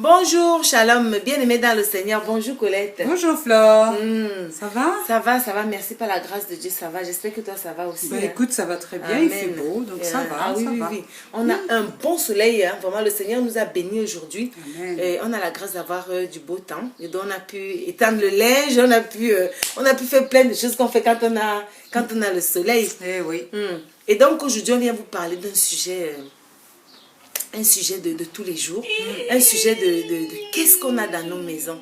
Bonjour, shalom, bien-aimé dans le Seigneur. Bonjour Colette. Bonjour Flore. Ça va? Ça va, merci par la grâce de Dieu, ça va. J'espère que toi ça va aussi. Ben, écoute, ça va très bien, Amen. il fait beau, donc ça va. Ah oui, ça oui, va. oui. On a un bon soleil, hein. Vraiment le Seigneur nous a bénis aujourd'hui. Amen. On a la grâce d'avoir du beau temps. Et donc on a pu étendre le linge, on a pu faire plein de choses qu'on fait quand on a le soleil. Eh oui. Et donc aujourd'hui on vient vous parler d'un sujet... un sujet de tous les jours, un sujet de qu'est-ce qu'on a dans nos maisons.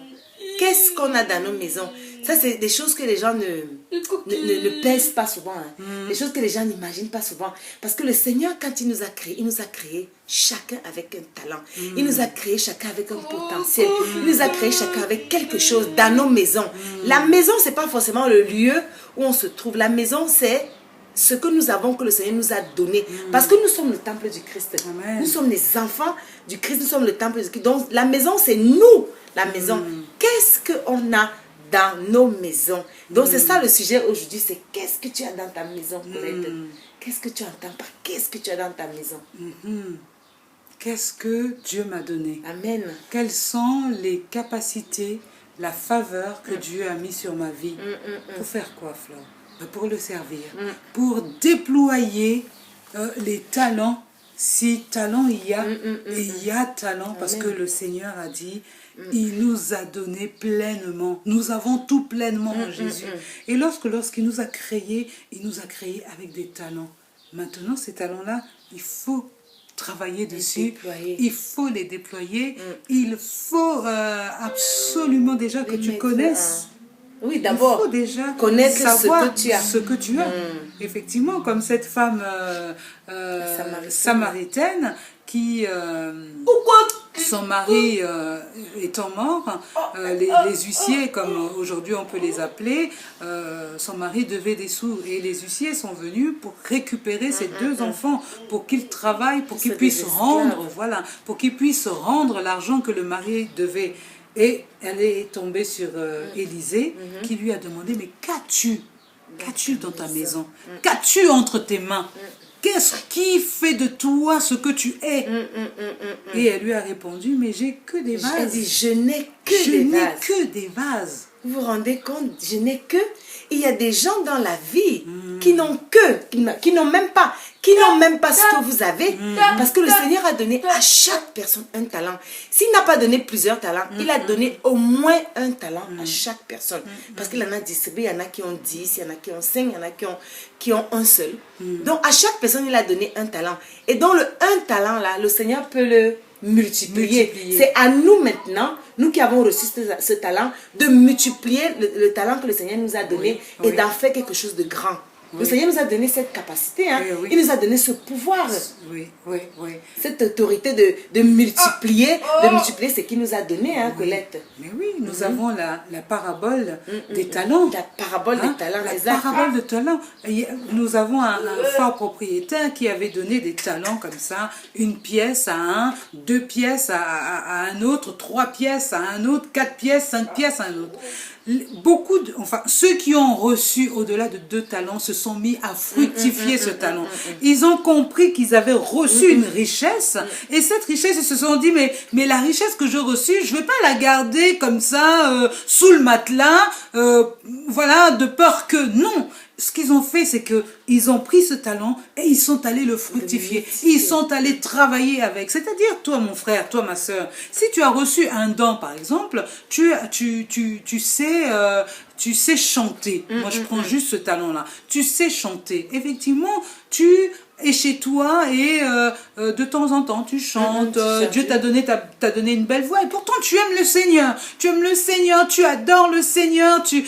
Qu'est-ce qu'on a dans nos maisons? Ça, c'est des choses que les gens ne pèsent pas souvent. Hein. Des choses que les gens n'imaginent pas souvent. Parce que le Seigneur, quand il nous a créé chacun avec un talent. Il nous a créé chacun avec un potentiel. Il nous a créé chacun avec quelque chose dans nos maisons. La maison, ce n'est pas forcément le lieu où on se trouve. La maison, c'est ce que nous avons, que le Seigneur nous a donné. Parce que nous sommes le temple du Christ. Amen. Nous sommes les enfants du Christ. Nous sommes le temple du Christ. Donc, la maison, c'est nous, la maison. Qu'est-ce qu'on a dans nos maisons? Donc, c'est ça le sujet aujourd'hui. C'est qu'est-ce que tu as dans ta maison, Colette? Qu'est-ce que tu entends par qu'est-ce que tu as dans ta maison? Qu'est-ce que Dieu m'a donné? Amen. Quelles sont les capacités, la faveur que Dieu a mis sur ma vie? Pour faire quoi, Flore? Pour le servir, pour déployer les talents, si talent il y a, et il y a talent, parce que le Seigneur a dit, il nous a donné pleinement, nous avons tout pleinement en Jésus. Et lorsqu'il nous a créés, il nous a créés avec des talents. Maintenant, ces talents-là, il faut travailler dessus, il faut les déployer, il faut absolument déjà que tu connaisses. Oui, d'abord, il faut déjà connaître savoir ce que tu as. Effectivement, comme cette femme samaritaine qui, son mari étant mort, les huissiers, comme aujourd'hui on peut les appeler, son mari devait des sous. Et les huissiers sont venus pour récupérer ces deux enfants, pour qu'ils travaillent, pour qu'ils puissent rendre, voilà, pour qu'ils puissent rendre l'argent que le mari devait. Et elle est tombée sur Élisée qui lui a demandé, mais qu'as-tu dans ta maison? Qu'as-tu entre tes mains? Qu'est-ce qui fait de toi ce que tu es? Et elle lui a répondu, mais j'ai que des vases. Elle dit, je n'ai que des vases. Vous vous rendez compte? Je n'ai que... Il y a des gens dans la vie qui n'ont que, qui n'ont même pas ce que vous avez. Parce que le Seigneur a donné à chaque personne un talent. S'il n'a pas donné plusieurs talents, il a donné au moins un talent à chaque personne. Parce qu'il en a distribué, il y en a qui ont 10, il y en a qui ont 5, il y en a qui ont un seul. Donc à chaque personne, il a donné un talent. Et dans le un talent là, le Seigneur peut le multiplier. C'est à nous maintenant, nous qui avons reçu ce talent, de multiplier le talent que le Seigneur nous a donné et d'en faire quelque chose de grand. Le Seigneur nous a donné cette capacité, hein. Il nous a donné ce pouvoir, cette autorité de multiplier, ce qu'il nous a donné, hein, Colette. Mais oui, nous avons la parabole des talents. La parabole des talents, la parabole de talents. Nous avons un fort propriétaire qui avait donné des talents comme ça, une pièce à un, 2 pièces à un autre, 3 pièces à un autre, 4 pièces, 5 pièces à un autre. Ceux qui ont reçu au-delà de 2 talents se sont mis à fructifier ce talent. Ils ont compris qu'ils avaient reçu une richesse et cette richesse, ils se sont dit, mais la richesse que j'ai reçue, je ne vais pas la garder comme ça, sous le matelas, voilà, de peur que... Non, ce qu'ils ont fait, c'est qu'ils ont pris ce talent et ils sont allés le fructifier. Ils sont allés travailler avec. C'est-à-dire, toi, mon frère, toi, ma soeur, si tu as reçu un don, par exemple, tu sais chanter. Moi, je prends juste ce talent-là. Tu sais chanter. Effectivement, tu es chez toi et de temps en temps, tu chantes. Dieu t'a donné une belle voix et pourtant, tu aimes le Seigneur. Tu aimes le Seigneur, tu adores le Seigneur, tu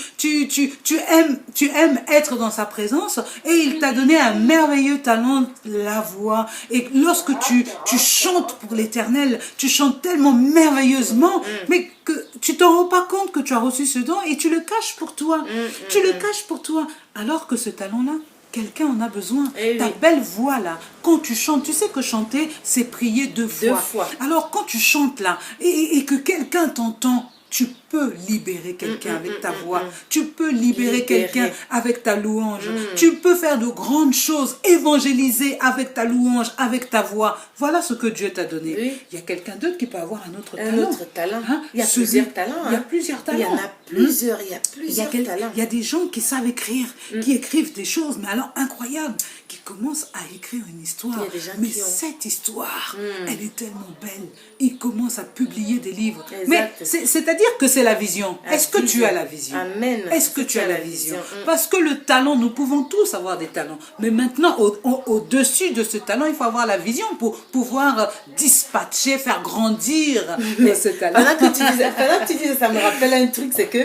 aimes être dans sa présence et il t'a donné un merveilleux talent, la voix. Et lorsque tu chantes pour l'Éternel, tu chantes tellement merveilleusement, mais que tu t'en rends pas compte que tu as reçu ce don et tu le caches pour toi. Tu le caches pour toi. Alors que ce talent-là, quelqu'un en a besoin. Ta belle voix là, quand tu chantes, tu sais que chanter, c'est prier 2 fois. Alors quand tu chantes là, et que quelqu'un t'entend, tu peux libérer quelqu'un avec ta voix. Tu peux libérer quelqu'un avec ta louange. Tu peux faire de grandes choses, évangéliser avec ta louange, avec ta voix. Voilà ce que Dieu t'a donné. Oui. Il y a quelqu'un d'autre qui peut avoir un autre talent. Un autre talent. Hein? Il y a plusieurs talents. Il y a plusieurs talents. Il y en a plusieurs. Il y a plusieurs talents. Il y a des gens qui savent écrire, qui écrivent des choses, mais alors incroyables, qui commencent à écrire une histoire. Il y a des gens Mais qui ont... cette histoire, elle est tellement belle. Ils commencent à publier des livres. Exact. Mais c'est-à-dire que c'est la vision. Est-ce que tu as la vision? Amen. Est-ce que tu as la vision? Parce que le talent, nous pouvons tous avoir des talents. Mais maintenant, au-dessus de ce talent, il faut avoir la vision pour pouvoir dispatcher, faire grandir ce talent. Pendant que tu disais, ça me rappelle un truc, c'est que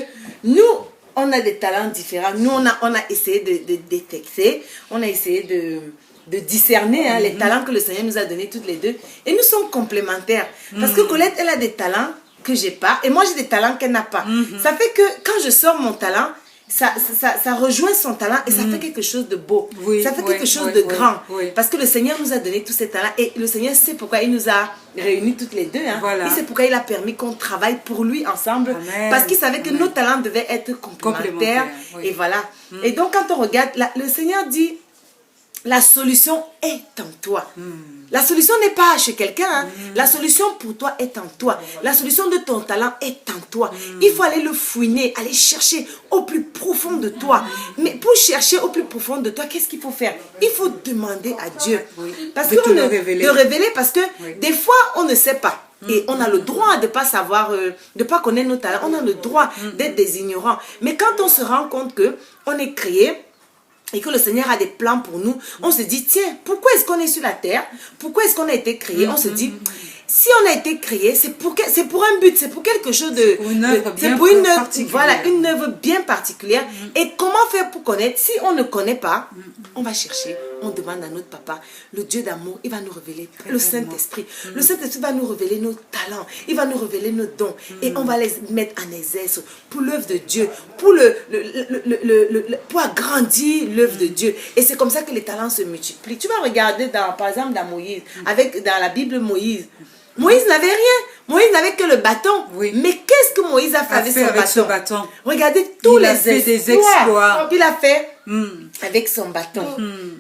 nous, on a des talents différents. Nous, on a essayé de détecter, on a essayé de discerner les talents que le Seigneur nous a donnés toutes les deux. Et nous sommes complémentaires. Parce que Colette, elle a des talents que j'ai pas. Et moi, j'ai des talents qu'elle n'a pas. Ça fait que quand je sors mon talent, ça rejoint son talent et ça fait quelque chose de beau. Oui, ça fait quelque chose de grand. Oui. Parce que le Seigneur nous a donné tous ces talents. Et le Seigneur sait pourquoi il nous a réunis toutes les deux. Voilà. Il sait pourquoi il a permis qu'on travaille pour lui ensemble. Amen. Parce qu'il savait que nos talents devaient être complémentaires. Oui. Et voilà. Et donc, quand on regarde, le Seigneur dit, la solution est en toi. La solution n'est pas chez quelqu'un. La solution pour toi est en toi. La solution de ton talent est en toi. Il faut aller le fouiner, aller chercher au plus profond de toi. Mais pour chercher au plus profond de toi, qu'est-ce qu'il faut faire? Il faut demander à Dieu. Parce De que te le révéler. De révéler parce que des fois, on ne sait pas. Et on a le droit de ne pas savoir, de ne pas connaître nos talents. On a le droit d'être des ignorants. Mais quand on se rend compte qu'on est créé, et que le Seigneur a des plans pour nous, on se dit, tiens, pourquoi est-ce qu'on est sur la terre? Pourquoi est-ce qu'on a été créé? On se dit, si on a été créé, c'est pour un but, c'est pour quelque chose de... Pour une œuvre bien particulière. Voilà, une œuvre bien particulière. Et comment faire pour connaître? Si on ne connaît pas, on va chercher, on demande à notre papa, le Dieu d'amour, il va nous révéler, le Saint-Esprit. Le Saint-Esprit va nous révéler nos talents, il va nous révéler nos dons. Et on va les mettre en exerce pour l'œuvre de Dieu, pour agrandir l'œuvre de Dieu. Et c'est comme ça que les talents se multiplient. Tu vas regarder, par exemple, dans Moïse, dans la Bible Moïse. Moïse n'avait rien. Moïse n'avait que le bâton. Oui. Mais qu'est-ce que Moïse a fait avec ce bâton? Regardez tous les exploits. qu'il a fait avec son bâton.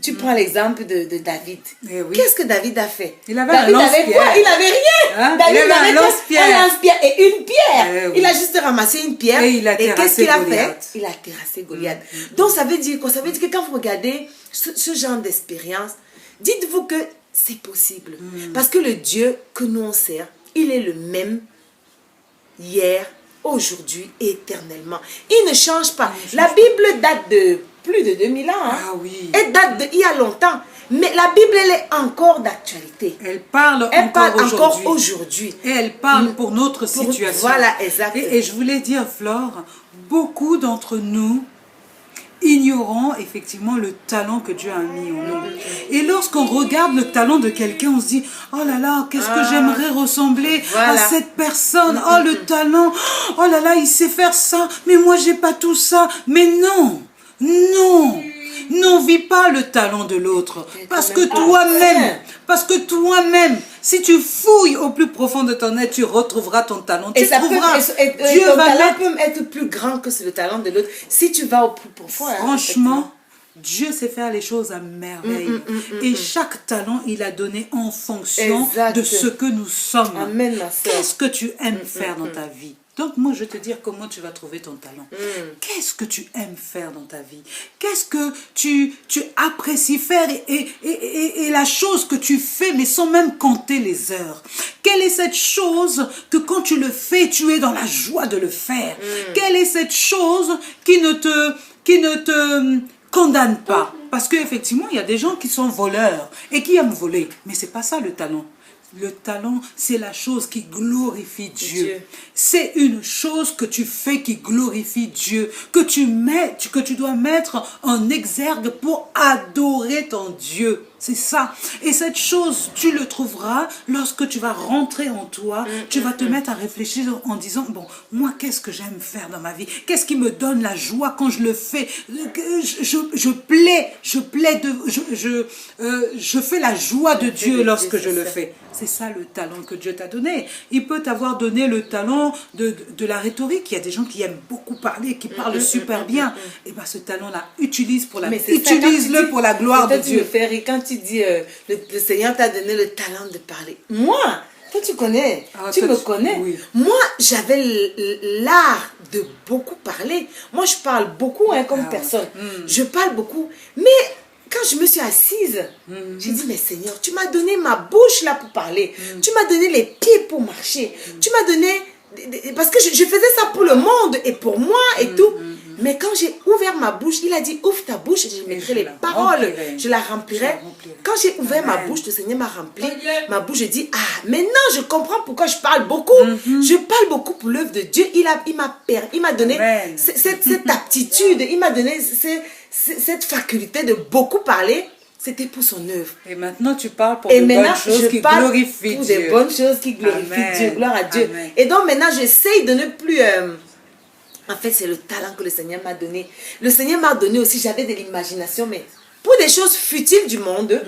Tu prends l'exemple de David. Eh oui. Qu'est-ce que David a fait? Il avait David un lance-pierre. avait quoi? Il n'avait rien. Hein? David Il avait un lance-pierre et une pierre. Eh oui. Il a juste ramassé une pierre. Et il a terrassé qu'est-ce qu'il a Goliath. fait? Il a terrassé Goliath. Donc ça veut dire quoi? Ça veut dire que quand vous regardez ce genre d'expérience, dites-vous que c'est possible. Parce que le Dieu que nous on sert, il est le même hier, aujourd'hui et éternellement. Il ne change pas. La Bible date de plus de 2000 ans. Ah oui. Elle date d'il y a longtemps. Mais la Bible, elle est encore d'actualité. Elle parle encore aujourd'hui. Et elle parle pour notre situation. Voilà, exact. Et je voulais dire, Flore, beaucoup d'entre nous ignorons effectivement le talent que Dieu a mis en nous. Et lorsqu'on regarde le talent de quelqu'un, on se dit, oh là là, qu'est-ce que j'aimerais ressembler à cette personne. Oh, le talent. Oh là là, il sait faire ça. Mais moi, j'ai pas tout ça. Mais non, non. N'envie pas le talent de l'autre. Parce que toi-même, si tu fouilles au plus profond de ton être, tu retrouveras ton talent. Et tu ça trouveras. ton talent peut être plus grand que le talent de l'autre. Si tu vas au plus profond. Franchement, Dieu sait faire les choses à merveille. Et chaque talent, il a donné en fonction de ce que nous sommes. Amen, ma soeur. Qu'est-ce que tu aimes faire dans ta vie? Donc moi, je vais te dire comment tu vas trouver ton talent. Qu'est-ce que tu aimes faire dans ta vie? Qu'est-ce que tu apprécies faire et la chose que tu fais, mais sans même compter les heures? Quelle est cette chose que quand tu le fais, tu es dans la joie de le faire? Quelle est cette chose qui ne te condamne pas? Parce qu'effectivement, il y a des gens qui sont voleurs et qui aiment voler. Mais c'est pas ça le talent. Le talent, c'est la chose qui glorifie Dieu. C'est une chose que tu fais qui glorifie Dieu, que tu dois mettre en exergue pour adorer ton Dieu. C'est ça. Et cette chose, tu le trouveras lorsque tu vas rentrer en toi. Tu vas te mettre à réfléchir en disant, bon, moi, qu'est-ce que j'aime faire dans ma vie? Qu'est-ce qui me donne la joie quand je le fais? Je fais la joie de Dieu lorsque je le fais. C'est ça le talent que Dieu t'a donné. Il peut t'avoir donné le talent de la rhétorique. Il y a des gens qui aiment beaucoup parler, qui parlent super bien. Et bien ce talent-là, utilise-le pour la gloire de Dieu. Quand tu dis le Seigneur t'a donné le talent de parler. Moi, toi tu connais, tu me connais. Oui. Moi, j'avais l'art de beaucoup parler. Moi, je parle beaucoup comme personne. Je parle beaucoup. Mais quand je me suis assise, j'ai dit, mais Seigneur, tu m'as donné ma bouche là pour parler. Tu m'as donné les pieds pour marcher. Tu m'as donné... Parce que je faisais ça pour le monde et pour moi et tout. Mais quand j'ai ouvert ma bouche, il a dit, ouvre ta bouche et je mettrai les paroles. Je la remplirai. Quand j'ai ouvert ma bouche, le Seigneur m'a rempli ma bouche. Je dis, maintenant je comprends pourquoi je parle beaucoup. Je parle beaucoup pour l'œuvre de Dieu. Il m'a donné cette aptitude. Il m'a donné cette faculté de beaucoup parler. C'était pour son œuvre. Et maintenant, tu parles pour de bonnes choses qui glorifient Dieu. Pour des bonnes choses qui glorifient Dieu. Gloire à Dieu. Amen. Et donc maintenant, j'essaye de ne plus... En fait, c'est le talent que le Seigneur m'a donné. Le Seigneur m'a donné aussi, j'avais de l'imagination, mais pour des choses futiles du monde,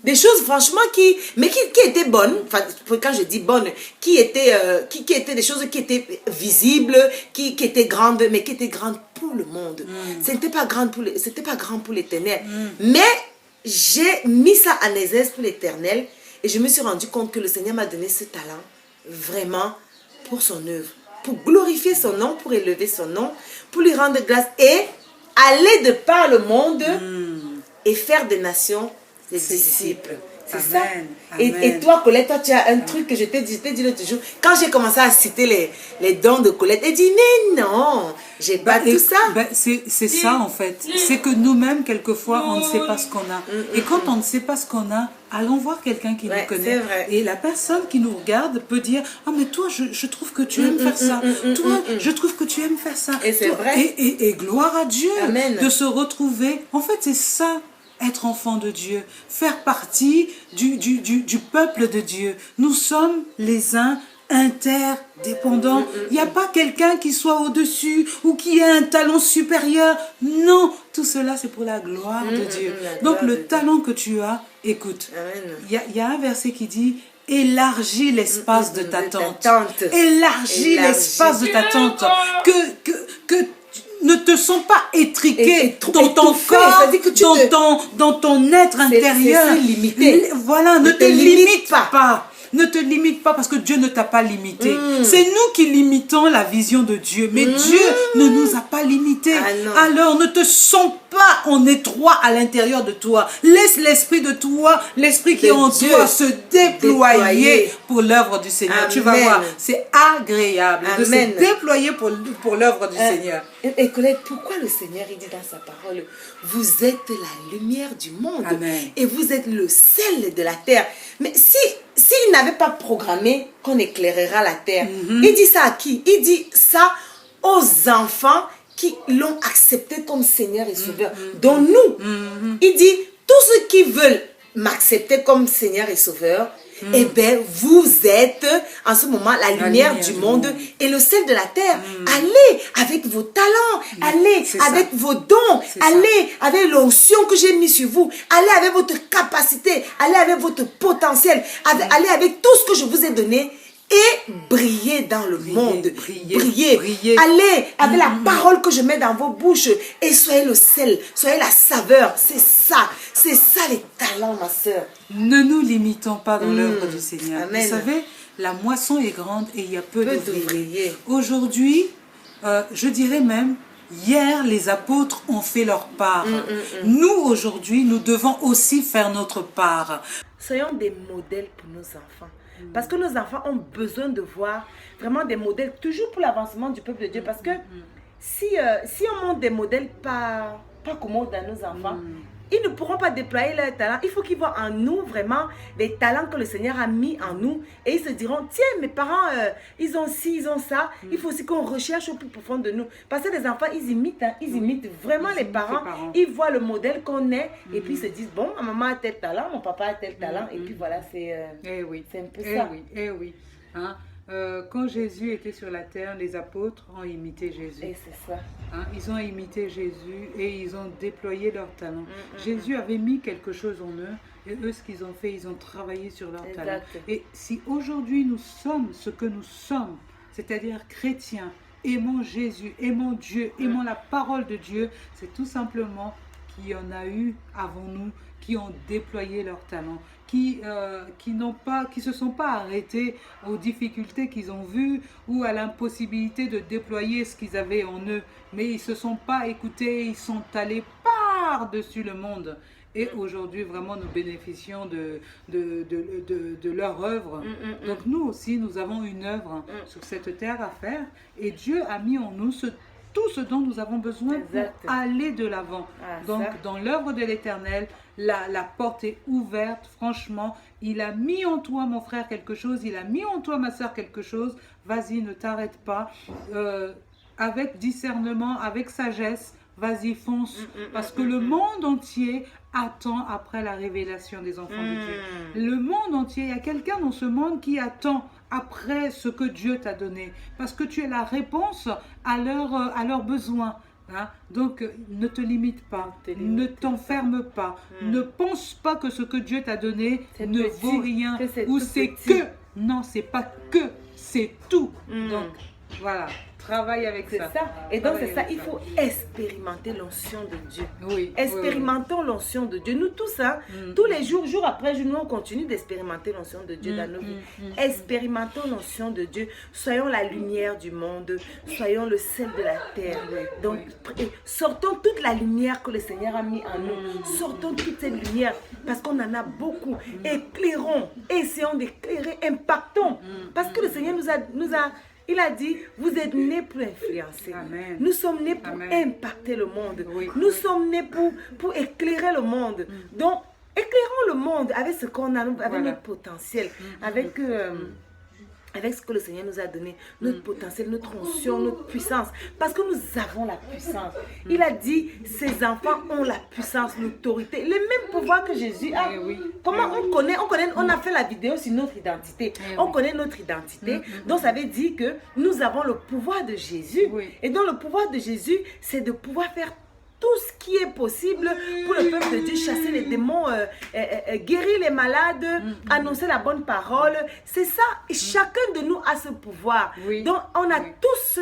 des choses franchement qui étaient bonnes, enfin, quand je dis bonnes, qui étaient des choses qui étaient visibles, qui étaient grandes, mais qui étaient grandes pour le monde. C'était pas grand pour l'éternel. Mais j'ai mis ça en exerce pour l'éternel et je me suis rendu compte que le Seigneur m'a donné ce talent vraiment pour son œuvre, pour glorifier son nom, pour élever son nom, pour lui rendre grâce et aller de par le monde et faire des nations des disciples. C'est ça. Et toi, Colette, toi, tu as un truc que je t'ai dit l'autre jour. Quand j'ai commencé à citer les dons de Colette, elle dit, mais non, j'ai pas tout ça. C'est ça, en fait. C'est que nous-mêmes, quelquefois, on ne sait pas ce qu'on a. Et quand on ne sait pas ce qu'on a, allons voir quelqu'un qui nous connaît. Et la personne qui nous regarde peut dire, ah, mais toi, je trouve que tu aimes faire ça. Toi, je trouve que tu aimes faire ça. Et c'est vrai. Et gloire à Dieu. Amen. De se retrouver. En fait, c'est ça. Être enfant de Dieu, faire partie du peuple de Dieu. Nous sommes les uns interdépendants. Il n'y a pas quelqu'un qui soit au-dessus ou qui ait un talent supérieur. Non, tout cela c'est pour la gloire de Dieu. Donc le talent que tu as, écoute, il y a un verset qui dit élargis l'espace de ta tente. Élargis l'espace de ta tente. Que ne te sens pas étriqué dans ton corps, dans ton être intérieur. C'est limité. Voilà, ne te limite pas. Ne te limite pas parce que Dieu ne t'a pas limité. C'est nous qui limitons la vision de Dieu. Mais Dieu ne nous a pas limités. Alors ne te sens pas en étroit à l'intérieur de toi. Laisse l'esprit de toi, l'esprit qui est en toi se déployer pour l'œuvre du Seigneur. Amen. Tu vas voir, c'est agréable de se déployer pour l'œuvre du Seigneur. Et Colette, pourquoi le Seigneur il dit dans sa parole, vous êtes la lumière du monde. Amen. Et vous êtes le sel de la terre. Mais s'il n'avait pas programmé qu'on éclairera la terre, il dit ça à qui? Il dit ça aux enfants qui l'ont accepté comme Seigneur et Sauveur. Dont nous, il dit, tous ceux qui veulent m'accepter comme Seigneur et Sauveur, eh bien, vous êtes en ce moment la lumière du monde et le sel de la terre. Allez avec vos talents, allez avec vos dons, allez avec l'onction que j'ai mis sur vous, allez avec votre capacité, allez avec votre potentiel, allez avec tout ce que je vous ai donné. Et brillez dans le monde. Brillez. Allez avec la parole que je mets dans vos bouches. Et soyez le sel. Soyez la saveur. C'est ça. C'est ça les talents, ma soeur. Ne nous limitons pas dans l'œuvre du Seigneur. Amen. Vous savez, la moisson est grande et il y a peu d'ouvriers. Aujourd'hui, je dirais même, hier, les apôtres ont fait leur part. Nous, aujourd'hui, nous devons aussi faire notre part. Soyons des modèles pour nos enfants. Parce que nos enfants ont besoin de voir vraiment des modèles, toujours pour l'avancement du peuple de Dieu. Parce que si on montre des modèles pas commodes à nos enfants, ils ne pourront pas déployer leurs talents. Il faut qu'ils voient en nous vraiment les talents que le Seigneur a mis en nous. Et ils se diront, tiens, mes parents, ils ont ci, ils ont ça. Il faut aussi qu'on recherche au plus profond de nous. Parce que les enfants, ils imitent vraiment les parents. Ils voient le modèle qu'on est. Et puis ils se disent, bon, ma maman a tel talent, mon papa a tel talent. Et puis voilà, c'est un peu ça. Eh oui. Hein? quand Jésus était sur la terre, les apôtres ont imité Jésus. Et c'est ça. Hein, ils ont imité Jésus et ils ont déployé leur talent. Jésus avait mis quelque chose en eux et eux, ce qu'ils ont fait, ils ont travaillé sur leur talent. Et si aujourd'hui nous sommes ce que nous sommes, c'est-à-dire chrétiens, aimons Jésus, aimons Dieu, aimons la parole de Dieu, c'est tout simplement qu'il y en a eu avant nous qui ont déployé leur talent, qui se sont pas arrêtés aux difficultés qu'ils ont vues ou à l'impossibilité de déployer ce qu'ils avaient en eux, mais ils se sont pas écoutés, ils sont allés par-dessus le monde. Et aujourd'hui, vraiment, nous bénéficions de leur œuvre. Donc nous aussi, nous avons une œuvre sur cette terre à faire. Et Dieu a mis en nous tout ce dont nous avons besoin pour aller de l'avant. Donc, dans l'œuvre de l'Éternel, la porte est ouverte. Franchement, il a mis en toi, mon frère, quelque chose. Il a mis en toi, ma soeur, quelque chose. Vas-y, ne t'arrête pas. Avec discernement, avec sagesse, vas-y, fonce. Parce que le monde entier attend après la révélation des enfants de Dieu. Le monde entier, il y a quelqu'un dans ce monde qui attend après ce que Dieu t'a donné. Parce que tu es la réponse à leurs besoins. Hein? Donc, ne te limite pas, ne t'enferme pas, ne pense pas que ce que Dieu t'a donné ne vaut rien, ou c'est que. Non, c'est pas que, c'est tout. Donc, voilà. Travaille avec ça. Et donc, c'est ça, il faut expérimenter l'onction de Dieu. Oui. Expérimentons l'onction de Dieu. Nous tous, hein, tous les jours, jour après jour, nous, on continue d'expérimenter l'onction de Dieu dans nos vies. Expérimentons l'onction de Dieu. Soyons la lumière du monde. Soyons le sel de la terre. Donc, sortons toute la lumière que le Seigneur a mis en nous. Sortons toute cette lumière parce qu'on en a beaucoup. Éclairons. Essayons d'éclairer. Impactons. Parce que le Seigneur il a dit, vous êtes nés pour influencer. Amen. Nous sommes nés pour impacter le monde. Nous sommes nés pour éclairer le monde. Donc, éclairons le monde avec ce qu'on a, avec notre potentiel, avec ce que le Seigneur nous a donné, notre potentiel, notre onction, notre puissance. Parce que nous avons la puissance. Il a dit, ces enfants ont la puissance, l'autorité, le même pouvoir que Jésus a. Comment on a fait la vidéo sur notre identité. On connaît notre identité. Donc ça veut dire que nous avons le pouvoir de Jésus. Et donc le pouvoir de Jésus, c'est de pouvoir faire tout ce qui est possible pour le peuple de Dieu, chasser les démons, guérir les malades, annoncer la bonne parole. C'est ça, et chacun de nous a ce pouvoir. Donc, on a tous ce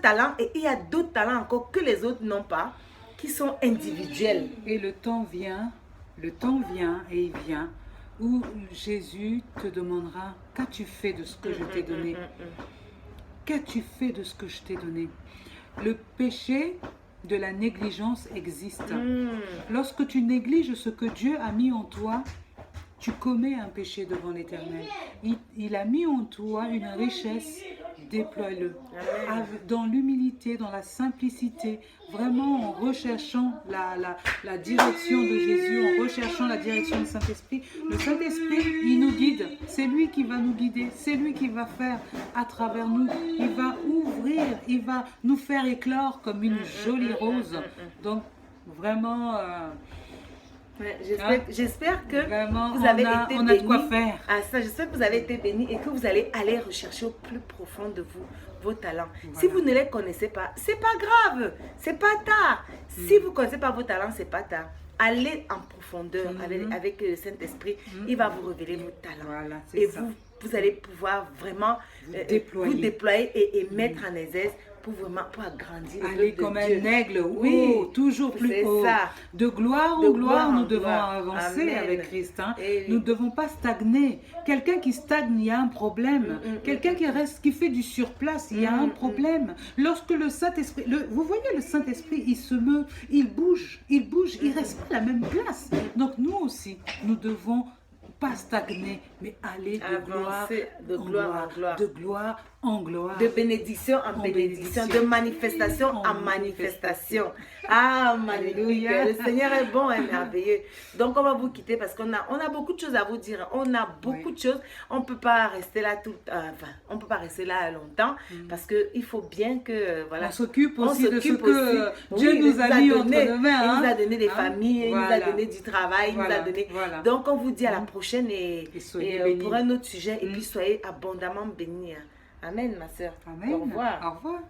talent, et il y a d'autres talents encore que les autres n'ont pas, qui sont individuels. Et le temps vient et il vient, où Jésus te demandera, qu'as-tu fait de ce que je t'ai donné? Qu'as-tu fait de ce que je t'ai donné? Le péché de la négligence existe. Lorsque tu négliges ce que Dieu a mis en toi, tu commets un péché devant l'Éternel. Il a mis en toi une richesse, déploie-le. Dans l'humilité, dans la simplicité, vraiment en recherchant la direction de Jésus, en recherchant la direction du Saint-Esprit. Le Saint-Esprit, il nous guide. C'est lui qui va nous guider. C'est lui qui va faire à travers nous. Il va ouvrir, il va nous faire éclore comme une jolie rose. Donc, vraiment... J'espère que vraiment, vous avez été bénis. On a de quoi faire. J'espère que vous avez été bénis et que vous allez aller rechercher au plus profond de vous vos talents. Si vous ne les connaissez pas, c'est pas grave, c'est pas tard. Si vous ne connaissez pas vos talents, c'est pas tard. Allez en profondeur avec le Saint-Esprit, il va vous révéler vos talents. Voilà, et vous allez pouvoir vraiment vous déployer et mettre en exerce pour agrandir. Aller comme un aigle, toujours plus haut. Ça. De gloire en gloire, nous devons avancer avec Christ. Hein. Nous ne devons pas stagner. Quelqu'un qui stagne, il y a un problème. Quelqu'un qui fait du surplace, il y a un problème. Lorsque le Saint-Esprit, vous voyez le Saint-Esprit, il se meut, il bouge, il reste pas à la même place. Donc nous aussi, nous devons pas stagner, mais aller de gloire en gloire, de bénédiction en bénédiction, de manifestation en manifestation. Ah, alléluia. Le Seigneur est bon et merveilleux. Donc, on va vous quitter parce qu'on a beaucoup de choses à vous dire. On a beaucoup de choses. On ne peut pas rester là on peut pas rester là longtemps parce qu'il faut bien que, on s'occupe aussi de ce que Dieu nous a mis entre nos mains. Il nous a donné des familles, il nous a donné du travail, il nous a donné. Donc, on vous dit à la prochaine prochaine et soyez pour bénis. un autre sujet. Et puis soyez abondamment bénis. Amen, ma soeur. Amen. Au revoir. Au revoir.